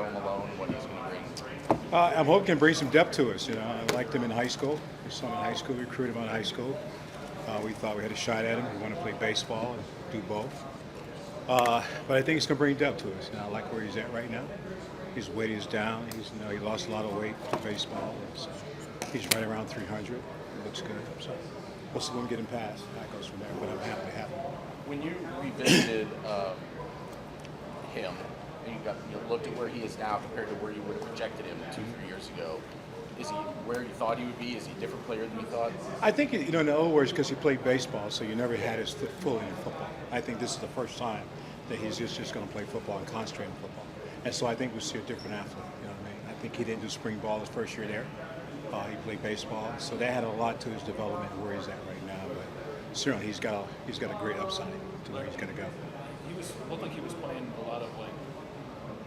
Tuimoloau and what he's going to bring? I'm hoping he can bring some depth to us. I liked him in high school. We saw him in high school, recruited him out of high school. We thought we had a shot at him. We want to play baseball and do both. But I think he's going to bring depth to us. I like where he's at right now. His weight is down. He lost a lot of weight to baseball. So he's right around 300. It looks good. So we'll see when we get him past. That goes from there. But I'm happy to have him. When you revisited him, and you looked at where he is now compared to where you would have projected him 2-3 years ago, is he where you thought he would be? Is he a different player than you thought? I think, in other words, because he played baseball, so you never had his foot fully in football. I think this is the first time that he's just going to play football and concentrate on football. And so I think we'll see a different athlete. You know what I mean? I think he didn't do spring ball his first year there. He played baseball, so that had a lot to his development where he's at right now. But certainly he's got a great upside to where he's going to go. Looked like he was playing a lot of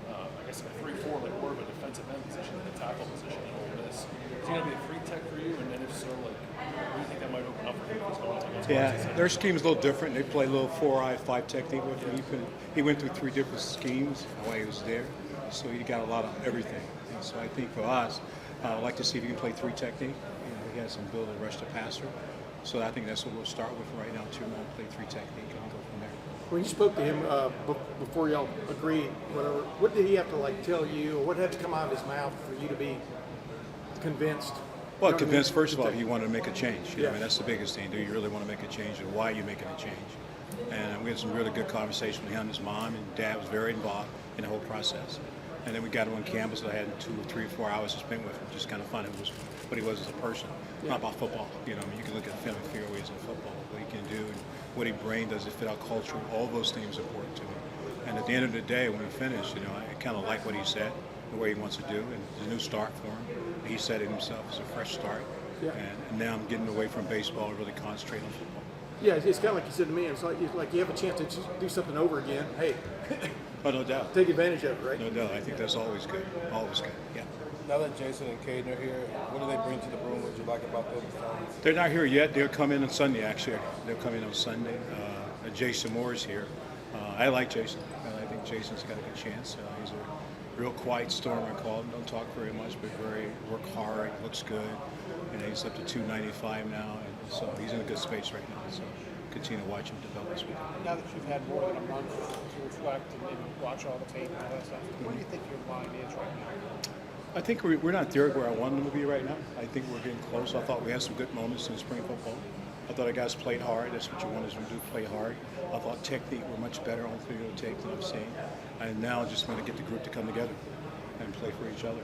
I guess a 3-4, like more of a defensive end position than a tackle position in Ole Miss. Is he going to be a 3-tech for you? And then if so, what do you think that might open up for him? Yeah, their scheme is a little different. They play a little 4-eye, 5 technique with him. He went through 3 different schemes while he was there, so he got a lot of everything. And so I think for us, I'd like to see if he can play 3 technique. He has some ability to rush the passer. So I think that's what we'll start with right now, too. We'll play 3 technique and go from there. When you spoke to him before y'all agreed, whatever, what did he have to tell you, or what had to come out of his mouth for you to be convinced? Well, convinced, first of all, he wanted to make a change. I mean, that's the biggest thing. Do you really want to make a change, and why are you making a change? And we had some really good conversation with him and his mom, and Dad was very involved in the whole process. And then we got him on campus, and I had 2 or 3 or 4 hours to spend with him. Just kind of fun. It was what he was as a person, not about football. I mean, you can look at the film and figure ways in football, what he can do, and what he brings, does it fit our culture, all those things are important to me. And at the end of the day, when we finished, I kind of like what he said, the way he wants to do, and it's a new start for him. He said it himself, it's a fresh start. Yeah. And now I'm getting away from baseball and really concentrate on football. Yeah, it's kind of like you said to me, it's like you have a chance to just do something over again. Hey, oh, no doubt. Take advantage of it, right? No doubt. I think that's always good. Always good, yeah. Now that Jason and Caden are here, what do they bring to the room? What do you like about them? They're not here yet. They'll come in on Sunday, actually. They'll come in on Sunday. Jason Moore is here. I like Jason. I think Jason's got a good chance. He's a real quiet storm, I call him. Don't talk very much, but work hard, looks good. He's up to 295 now, and so he's in a good space right now. So continue to watch him develop this week. Now that you've had more than a month to reflect and maybe watch all the tape and all that stuff, where do you think your line is right now? I think we're not there where I want them to be right now. I think we're getting close. I thought we had some good moments in spring football. I thought our guys played hard. That's what you want us to do, play hard. I thought technique were much better on videotape than I've seen. And now I just want to get the group to come together and play for each other.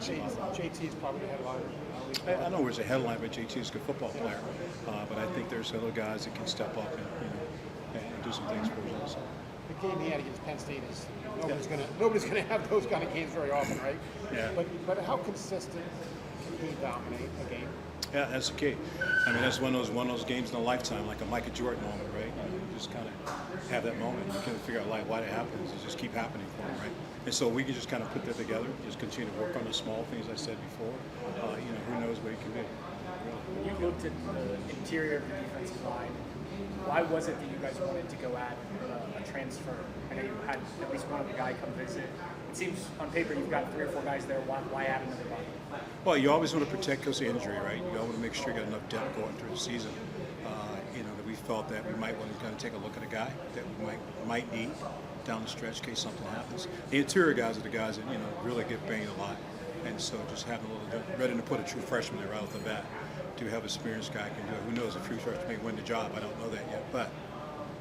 JT's probably the headliner. I know he's a headline, but JT is a good football player. But I think there's other guys that can step up and do some things for us also. The game he had against Penn State is nobody's gonna have those kind of games very often, right? Yeah. But how consistent can he dominate a game? Yeah, that's the key. I mean, that's one of those games in a lifetime, like a Michael Jordan moment, right? You just kind of have that moment. You can't figure out why it happens. It just keep happening for him, right? And so we can just kind of put that together, just continue to work on the small things I said before. Who knows what he can do. When you looked at the interior of the defensive line, why was it that you guys wanted to go at a transfer? I know you had at least one other guy come visit. It seems on paper you've got 3 or 4 guys there. Why add another body? Well, you always want to protect because of injury, right? You always want to make sure you got enough depth going through the season. That we felt that we might want to kind of take a look at a guy that we might need down the stretch in case something happens. The interior guys are the guys that really get banged a lot, and so just having a little bit ready to put a true freshman there right off the bat to have an experienced guy can do it. Who knows if true freshman may win the job? I don't know that yet, but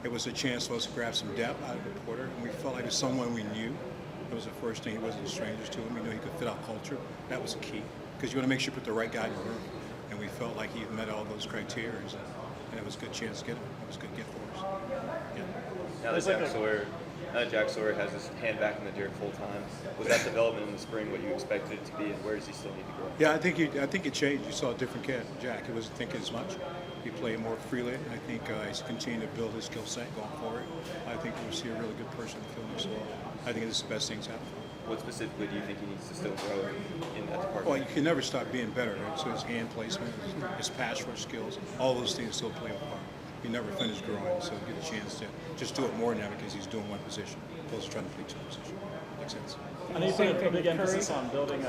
it was a chance for us to grab some depth out of the Porter, and we felt like it was someone we knew. It was the first thing. He wasn't strangers to him. We knew he could fit our culture. That was the key because you want to make sure you put the right guy in the room, and we felt like he met all those criteria, and it was a good chance to get him. It was a good gift for us. Yeah. Now that Jack Sawyer has his hand back in the dirt full time, was that development in the spring what you expected it to be, and where does he still need to grow? Yeah, I think it changed. You saw a different kid. Jack, he wasn't thinking as much. He played more freely. I think he's continuing to build his skill set going forward. I think we'll see a really good person in the field next year. I think it's the best things happen. What specifically do you think he needs to still grow in that department? Well, you can never stop being better, right? So his hand placement, his pass rush skills, all those things still play a part. He never finished growing, so you get a chance to just do it more now because he's doing one position, opposed to trying to play 2 positions. Makes sense. I know you put a big emphasis on building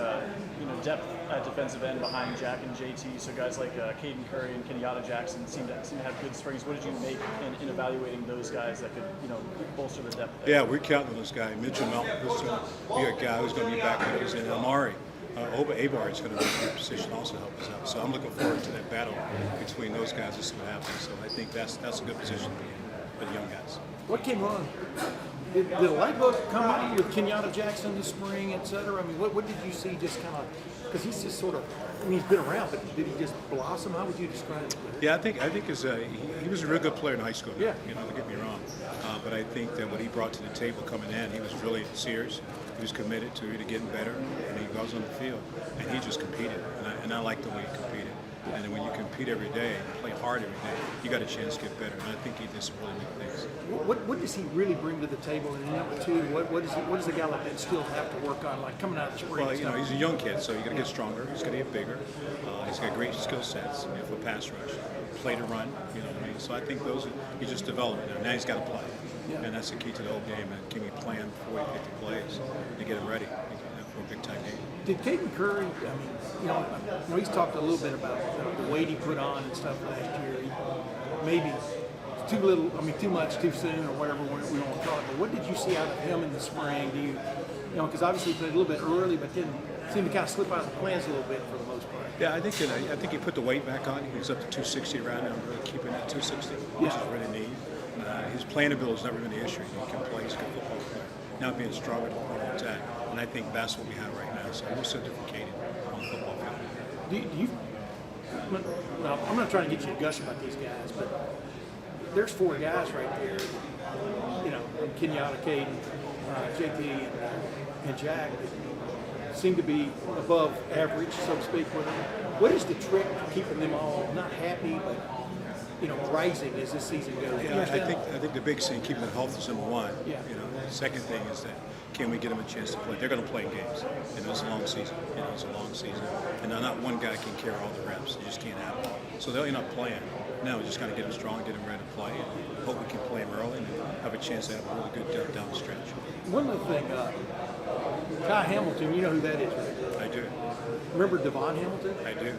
depth at defensive end behind Jack and JT. So guys like Caden Curry and Kenyatta Jackson seem to have good springs. What did you make in evaluating those guys that could bolster the depth there? Yeah, we're counting on this guy. Mitchell Melton, who's going to be a guy who's going to be back with us, and Amari. Abar is going to be in a position to also help us out. So I'm looking forward to that battle between those guys to see what happens. So I think that's a good position to be in for the young guys. What came wrong? Did a light bulb come on with Kenyatta Jackson this spring, et cetera? I mean, what did you see just kind of, because he's just sort of, I mean, he's been around, but did he just blossom? How would you describe it? Yeah, I think he was a real good player in high school. Yeah. Don't get me wrong. But I think that what he brought to the table coming in, he was really serious. He was committed to getting better, and he goes on the field, and he just competed. And I like the way he competed. And then when you compete every day and play hard every day, you got a chance to get better. And I think he did some really big things. What does he really bring to the table? And number two, what does a guy like that still have to work on, like coming out of the spring? Well, he's a young kid, so you got to get stronger. He's got to get bigger. He's got great skill sets for pass rush, play to run. You know what I mean? So I think he's just developing now. Now he's got to play, and that's the key to the whole game. And can we plan 40, 50 plays to get him ready for a big time game? Did Caden Curry? I mean, he's talked a little bit about the weight he put on and stuff last year. Maybe too little. I mean, too much, too soon, or whatever we want to call it. But what did you see out of him in the spring? Do you because obviously he played a little bit early, but then seemed to kind of slip out of the plans a little bit for the most part. Yeah, I think he put the weight back on. He was up to 260 around now, really keeping that 260, which is really neat. His playing ability has never been the issue. He can play. He's a good football player. Now being stronger to the point of attack, and I think that's what we have right now. So we're so differentiated on the football field. Do you? Well, I'm not trying to get you to gush about these guys, but there's four guys right there. Kenyatta, Caden, JT, and Jack that seem to be above average, so to speak. What is the trick to keeping them all not happy, but rising as this season goes? Yeah, I think the big thing, keeping them healthy is number one. Yeah. The second thing is that can we get them a chance to play? They're going to play games, and it's a long season. It's a long season, and not one guy can carry all the reps. It just can't happen. So they'll end up playing. Now we just got to get them strong, get them ready to play, and hope we can play them early and have a chance to have a really good down the stretch. One other thing, Kai Hamilton, you know who that is, right? I do. Remember Devon Hamilton? I do.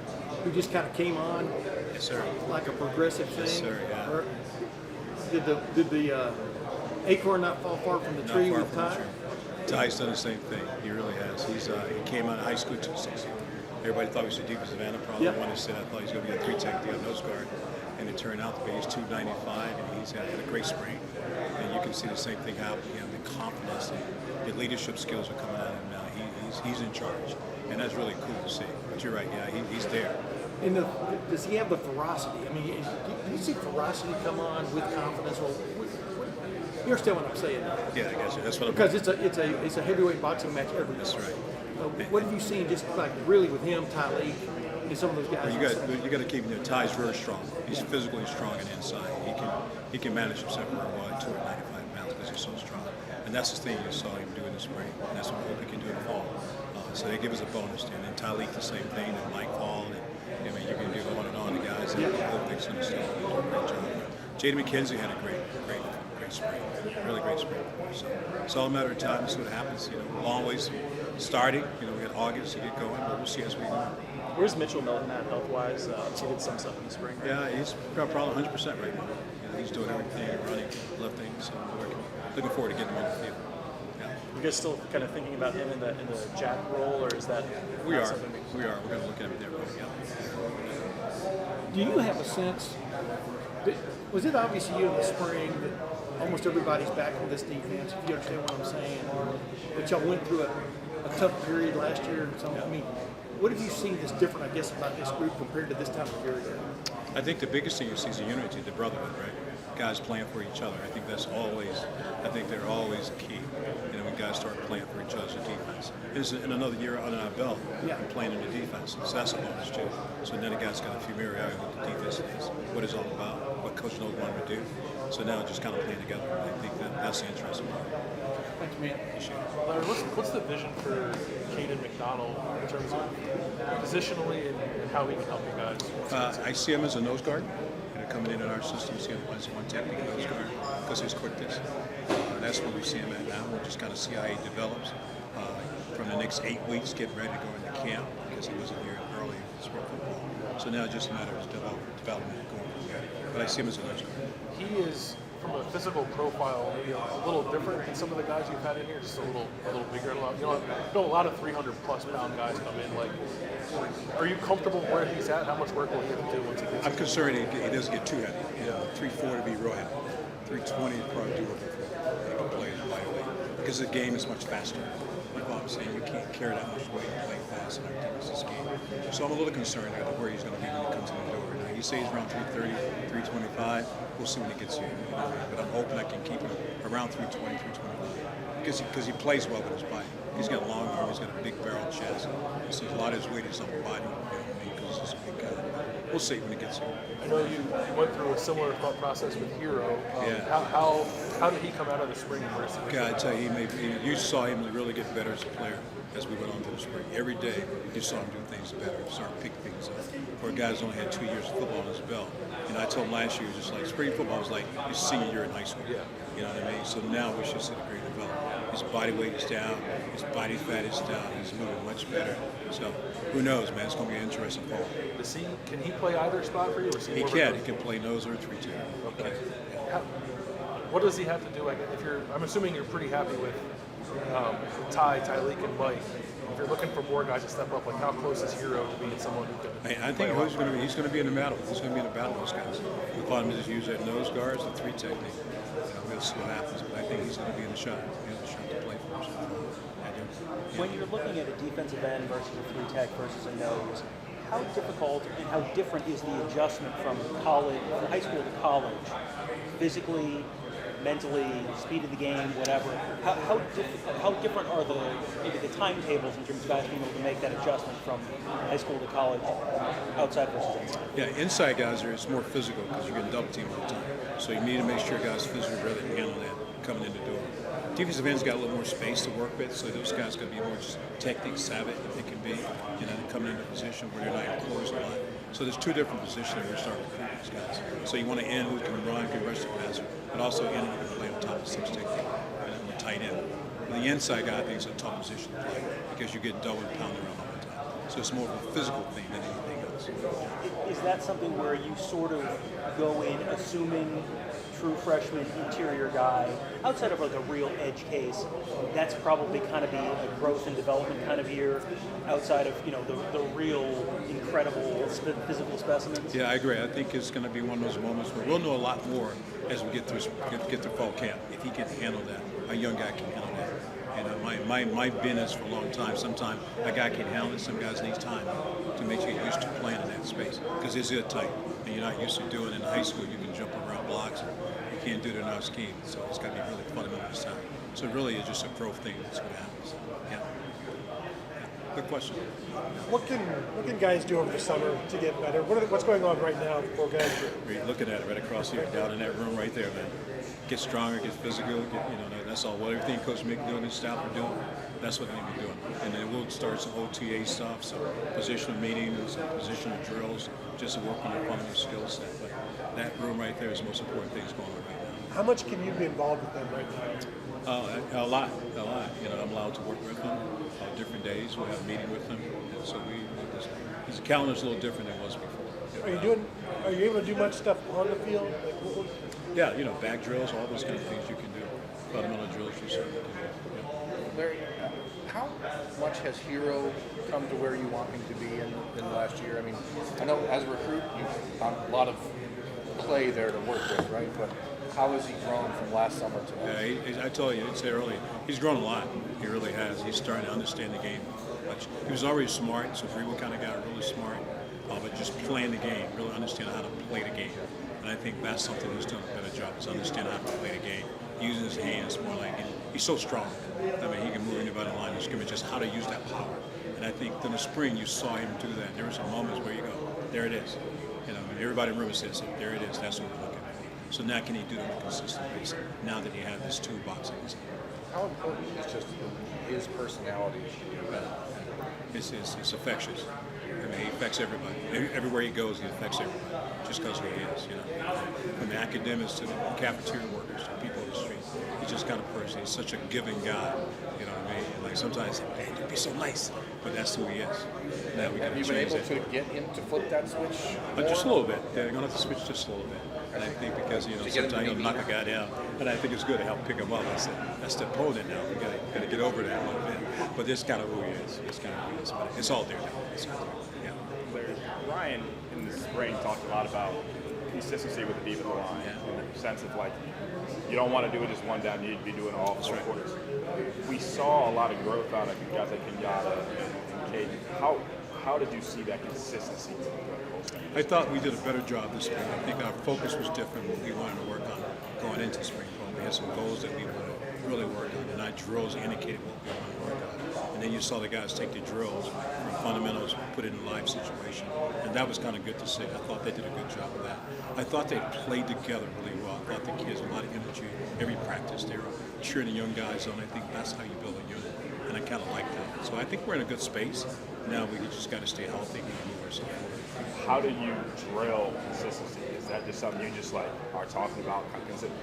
Who just kind of came on Yes, sir. like a progressive thing? Yes, sir, yeah. Or did the acorn not fall far from the Not tree far with from the Ty? tree. Ty's done the same thing. He really has. He came out of high school 260. Everybody thought he was a defensive end. Probably one who said I thought he was going to be a 3-tech deal nose guard, and it turned out to be he's 295, and he's had a great spring. And you can see the same thing happen. The confidence, the leadership skills are coming out of him now. He's in charge, and that's really cool to see. But you're right. Yeah, he's there. And does he have the ferocity? I mean, do you see ferocity come on with confidence? Well, you understand what I'm saying? Yeah, I guess that's what. Because it's a heavyweight boxing match every day. That's right. What have you seen just like really with him, Tyleek, and some of those guys? Well, you got to keep him there. Ty's very strong. He's physically strong and inside. He can manage himself very well at 295 pounds because he's so strong. And that's the thing you saw him do in the spring. And that's what we hope he can do in the fall. So they give us a bonus there. And then Tyleek the same thing. And Mike Hall. And you can do on the guys. And I hope they're going to do a great job. Jaden McKenzie had a great spring. Really great spring. So it's all a matter of time to see what happens. Long ways starting. We got August to get going, but we'll see as we go. Where's Mitchell Melton at health-wise? He did some stuff in the spring, right? Yeah, he's probably 100% right now. He's doing everything, running, lifting, so we're looking forward to getting him on the field. Yeah. You guys still kind of thinking about him in the Jack role, or is that We are. something? We're going to look at him there. Do you have a sense? Was it obvious to you in the spring that almost everybody's back on this defense? If you understand what I'm saying, that y'all went through a tough period last year and so. I mean, what have you seen that's different, I guess, about this group compared to this time of year ago? I think the biggest thing you see is the unity, the brotherhood, right? Guys playing for each other. I think they're always key. When guys start playing for each other's defense. It's in another year under our belt, playing in the defense. So that's a bonus too. So then the guys got a familiarity with the defense is, what it's all about, what Coach knows what to do. So now just kind of playing together. I think that's the interesting part. Thank you, man. Larry, what's the vision for Caden McDonald in terms of positionally and how he can help you guys? I see him as a nose guard. Coming in our system, see him as one technique nose guard because of his quickness. That's where we see him at now. We'll just kind of see how he develops. from the next 8 weeks, getting ready to go into camp because he wasn't here early in spring football. So now it's just a matter of his development going from there. But I see him as a legend. He is, from a physical profile, maybe a little different than some of the guys you've had in here. Just a little bigger. A lot of 300-plus pound guys come in. Like, are you comfortable where he's at? How much work will he have to do once he gets? I'm concerned he doesn't get too heavy. 340 to be real heavy. 320 is probably doable for him. He can play it lightly because the game is much faster. You know what I'm saying? You can't carry that much weight and play fast in our defense's game. So I'm a little concerned about where he's going to be when he comes in the door. Now, he says around 330, 325. We'll see when he gets here. But I'm hoping I can keep him around 320, 325 because he plays well with his body. He's got long arms. He's got a big barrel chest. So a lot of his weight is on the body. Because he's a big guy. We'll see when he gets here. I know you went through a similar thought process with Hero. How did he come out of the spring? God, I tell you, you saw him really get better as a player as we went on to the spring. Every day, you saw him do things better, start picking things up. For a guy who's only had 2 years of football on his belt, I told him last year, just like spring football was like his senior year in high school. Yeah. You know what I mean? So now we should see the great development. His body weight is down, his body fat is down, he's moving much better. So who knows, man? It's going to be an interesting fall. Can he play either spot for you? Or He can. He can play nose or 3-2. Okay. What does he have to do? I'm assuming you're pretty happy with Tyleek, and Mike. If you're looking for more guys to step up, like how close is Hero to being someone who can? I think he's going to be in the battle. He's going to be in the battle with those guys. The problem is use that nose guards, the 3 technique. We'll see what happens, but I think he's going to be in the shot. To play for us. When you're looking at a defensive end versus a 3 tech versus a nose, how difficult and how different is the adjustment from high school to college, physically, mentally, speed of the game, whatever? How different are maybe the timetables in terms of guys being able to make that adjustment from high school to college, outside versus inside? Yeah, inside guys it's more physical because you're getting double teamed all the time. So you need to make sure guys physically ready to handle that coming in the door. Defensive ends got a little more space to work with, so those guys got to be more just technique savvy if they can be, coming into a position where they're not enclosed a lot. So there's 2 different positions where we start recruiting these guys. So you want to end who can run, can rush the passer, but also end who can play on top of 6 technique or tight end. The inside guy, I think, is a tough position to play because you get double and pounded around all the time. So it's more of a physical thing than anything else. Is that something where you sort of go in assuming true freshman interior guy, outside of like a real edge case, that's probably kind of be a growth and development kind of year, outside of the real incredible physical specimens? Yeah, I agree. I think it's going to be one of those moments where we'll know a lot more as we get through fall camp. If he can handle that, a young guy can handle that. And my business for a long time, sometimes a guy can handle it, some guys need time to make you get used to playing in that space because it's tight and you're not used to doing it in high school. You can jump around blocks. You can't do it in our scheme, so it's got to be really fundamental this time. So it really is just a growth thing. That's what happens. Yeah. Good question. What can guys do over the summer to get better? What's going on right now for guys? You're looking at it right across here, down in that room right there, man. Get stronger, get physical. That's all. What everything Coach Mick doing and staff are doing, that's what they need to be doing. And then we'll start some OTA stuff, some positional meetings, some positional drills, just to work on your fundamental skill set. But that room right there is the most important thing that's going on right now. How much can you be involved with them right now? A lot. I'm allowed to work with them on different days. We'll have a meeting with them, and so his calendar's a little different than it was before. Are you able to do much stuff on the field? Yeah, back drills, all those kind of things you can do. Fundamental drills you certainly can do. Yeah. Larry, how much has Hero come to where you want him to be in the last year? I mean, I know as a recruit, you've got a lot of play there to work with, right? But how has he grown from last summer to now? Yeah, I told you, I'd say earlier, he's grown a lot. He really has. He's starting to understand the game much. He was already smart, so Greenwood kind of got really smart, but just playing the game, really understand how to play the game. And I think that's something he's doing a better job, is understanding how to play the game, using his hands more like he's so strong. I mean, he can move anybody in the line of scrimmage, just how to use that power. And I think in the spring you saw him do that. There were some moments where you go, there it is. And everybody in the room says, there it is. That's what we're looking at. So now can he do it on a consistent basis? Now that he has this toolbox in his hand. How important is just his personality to you? It's infectious. I mean, he affects everybody. Everywhere he goes, he affects everybody, just because who he is, From the academics to the cafeteria workers to people on the street. He's just kind of person. He's such a giving guy. You know what I mean? And like sometimes, man, you'd be so nice, but that's who he is. Now we got Have to you been change able that. to get him to flip that switch? Just a little bit. They're going to have to switch just a little bit. And I think because, you know, To get him to sometimes be he'll knock a guy down. And I think it's good to help pick him up. That's the opponent now. We got to get over that a little bit. But this kind of who he is. It's kind of who he is. But it's all there now. It's all there. Yeah. Ryan in the spring talked a lot about consistency with the defensive line, in the sense of like you don't want to do it just one down, you need to be doing it all 4 quarters. We saw a lot of growth out of guys like Kenyatta and Caden. How did you see that consistency? I thought we did a better job this spring. I think our focus was different what we wanted to work on going into spring ball. We had some goals that we wanted to really work on, and our drills indicated what we wanted to work on. And then you saw the guys take the drills from fundamentals, put it in a live situation, and that was kind of good to see. I thought they did a good job of that. I thought they played together really well. I thought the kids had a lot of energy every practice. They were cheering the young guys on. I think that's how you build a unit, and I kind of like that. So I think we're in a good space. Now we just got to stay healthy and move ourselves forward. How do you drill consistency? Is that just something you just like are talking about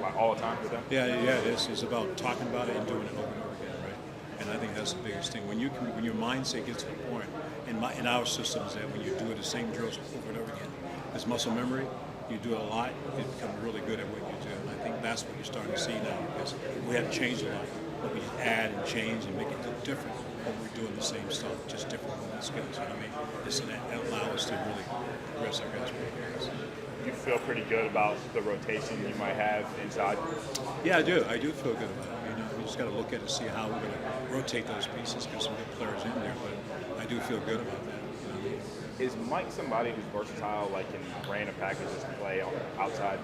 like all the time with them? Yeah, it is. It's about talking about it and doing it over and over again, right? And I think that's the biggest thing. When your mindset gets to the point, in our system is that when you do the same drills over and over again, it's muscle memory. You do it a lot, you become really good at what you do. And I think that's what you're starting to see now because we have changed a lot. But we add and change and make it look different. But we're doing the same stuff, just different skills. You know what I mean? That allows us to really progress our guys pretty fast. You feel pretty good about the rotation you might have inside? Yeah, I do. I do feel good about it. You know, we just got to look at it and see how we're going to rotate those pieces. Get some good players in there, but I do feel good about that. You know what I mean? Is Mike somebody who's versatile, like in random packages to play outside?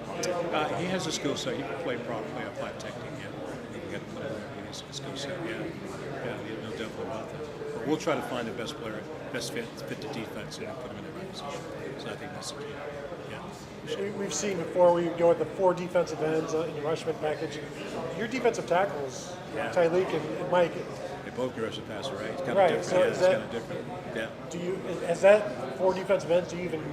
He has a skill set. He can play properly on 5 technique. Yeah, he can play there. He has a skill set. Yeah, no doubt about that. But we'll try to find the best player, best fit the defense, and put him in the right position. So I think that's the key. Yeah. We've seen before where you go with the 4 defensive ends in your rushman package. Your defensive tackles, Tyleek and Mike. They both can rush the passer, right? It's kind of Right, different. so Yeah, is it's that- kind of different. Yeah. Do you, as that 4 defensive ends, do you even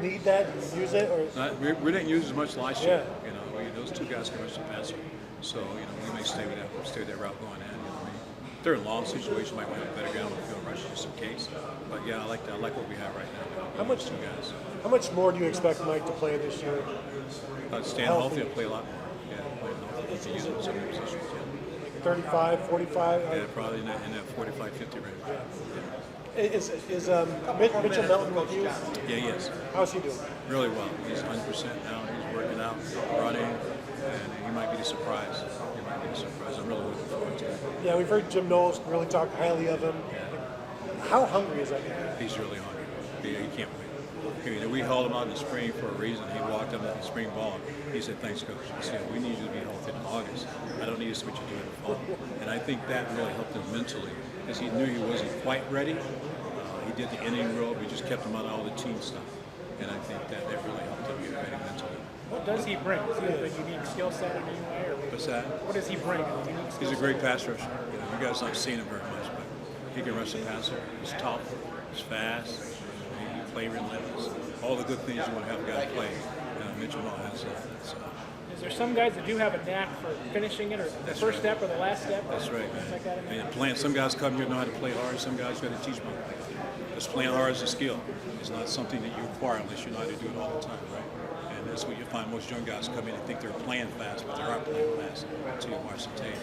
need that? Use it? Or We didn't use as much last year. Yeah. You know, those 2 guys can rush the passer. So, you know, we may stay with that route going in. You know what I mean? If they're in long situation, might want to have a better ground on the field rush just in case. But yeah, I like that. I like what we have right now. How much- 2 guys. how much more do you expect Mike to play this year? Staying healthy and play a lot more. Yeah, play healthy. To use it in some positions. Yeah. 35, 45? Yeah, probably in that 45, 50 range. Is Mitchell Melton with you? Yeah, he is. How's he doing? Really well. He's 100% now. He's working out, running, and he might be the surprise. I'm really looking forward to it. Yeah, we've heard Jim Knowles really talk highly of him. How hungry is that guy? He's really hungry. He can't wait. I mean, we hauled him out in the spring for a reason. He walked up in the spring ball. He said, "Thanks, coach." He said, "We need you to be healthy in August. I don't need to switch you to in the fall." And I think that really helped him mentally because he knew he wasn't quite ready. He did the inning rule. We just kept him out of all the team stuff. And I think that really helped him get ready mentally. What does he bring? Does he have a unique skill set in any way? Or What's that? what does he bring? A unique skill He's a set? great pass rusher. You know, you guys haven't seen him very much, but he can rush the passer. He's tough. He's fast. He can play relentless. All the good things you want to have a guy play. Mitchell has that. So, Is there some guys that do have a knack for finishing it, or the first step or the last step? that's right, man. Things like that in there? Some guys come here know how to play hard. Some guys got to teach them how to play hard. Because playing hard is a skill. It's not something that you acquire unless you know how to do it all the time, right? And that's what you find most young guys come in and think they're playing fast, but they aren't playing fast until you watch the tape.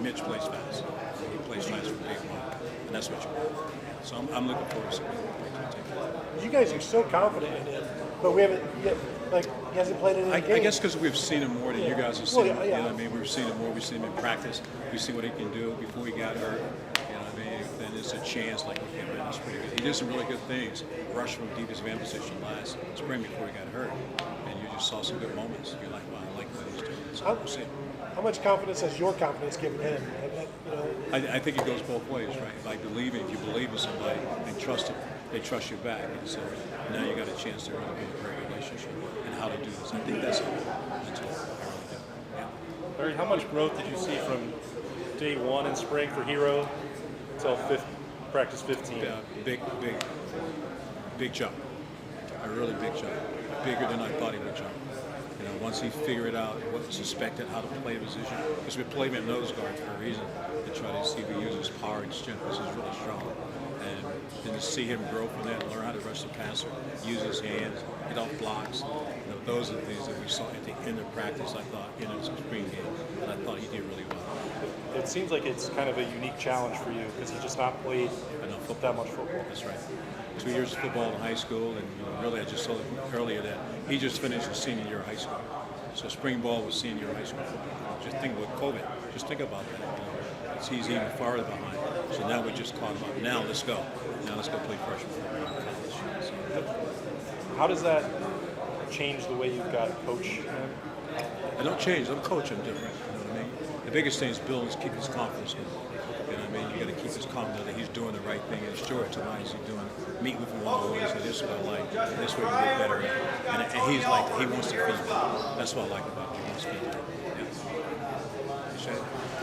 Mitch plays fast. He plays fast from day one, and that's what you want. So I'm looking forward to seeing him play to the tape. You guys are so confident in him, but we haven't yet, he hasn't played in any games. I guess because we've seen him more than you guys have seen him. Well, You yeah. know what I mean? We've seen him more. We've seen him in practice. We've seen what he can do before he got hurt. You know what I mean? Then it's a chance like, okay, man, that's pretty good. He did some really good things. Rushed from deepest van position last spring before he got hurt. And you just saw some good moments. You're like, wow, I like what he's doing. So we'll see. How much confidence has your confidence given him? You know, I think it goes both ways, right? If you believe in somebody and trust it, they trust you back. And so now you got a chance to really build a great relationship and how to do this. I think that's important. That's all. I really do. Yeah. Larry, how much growth did you see from day 1 in spring for Hero until practice 15? Big jump. A really big jump. Bigger than I thought he would jump. You know, once he figured out what was expected, how to play the position, because we played him at nose guard for a reason, to try to see if he uses power and strength, which is really strong. And then to see him grow from that, learn how to rush the passer, use his hands, get off blocks, those are the things that we saw at the end of practice, I thought, in a spring game. And I thought he did really well. It seems like it's kind of a unique challenge for you because he just not played that much football. That's right. 2 years of football in high school, and really I just saw earlier that he just finished his senior year of high school. So spring ball was senior year of high school football. Just think with COVID. Just think about that. He's even farther behind. So now we just talk about now let's go. Now let's go play freshman football in college. So, How does that change the way you've got to coach him? I don't change. I'm coaching different. You know what I mean? The biggest thing is building, keep his confidence. You know what I mean? You got to keep his confidence that he's doing the right thing. And sure, to why is he doing? Meet with him one-on-one. So this is what I like. This way we get better. And he's like he wants to feedback. That's what I like about him. He wants feedback.